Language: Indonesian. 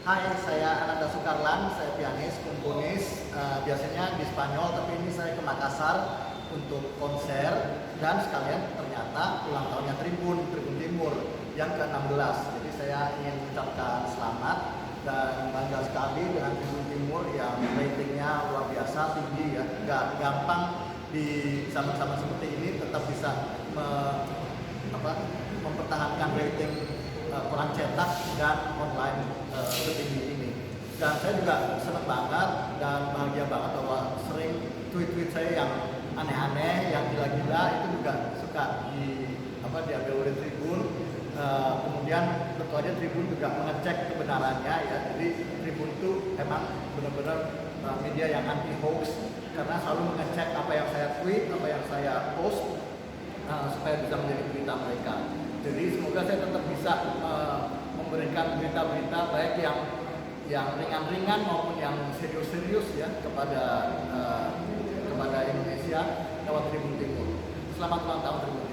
Hai, saya Ananda Sukarlan, saya pianis, komponis, biasanya di Spanyol, tapi ini saya ke Makassar untuk konser dan sekalian ternyata ulang tahunnya Tribun Timur yang ke-16. Jadi saya ingin mengucapkan selamat dan bangga sekali dengan Tribun Timur yang ratingnya luar biasa tinggi ya. Gak gampang di zaman-zaman seperti ini tetap bisa mempertahankan rating koran cetak dan online setinggi ini. Dan saya juga senang banget dan bahagia banget bahwa sering tweet-tweet saya yang aneh-aneh, yang gila-gila itu juga suka diambil oleh Tribun. Kemudian tentu aja Tribun juga mengecek kebenarannya ya. Jadi Tribun itu emang benar-benar media yang anti hoax karena selalu mengecek apa yang saya tweet, apa yang saya post supaya bisa menjadi berita mereka. Jadi semoga saya tetap bisa memberikan berita-berita baik yang ringan-ringan maupun yang serius-serius ya kepada Indonesia lewat Tribun Timur. Selamat ulang tahun Tribun.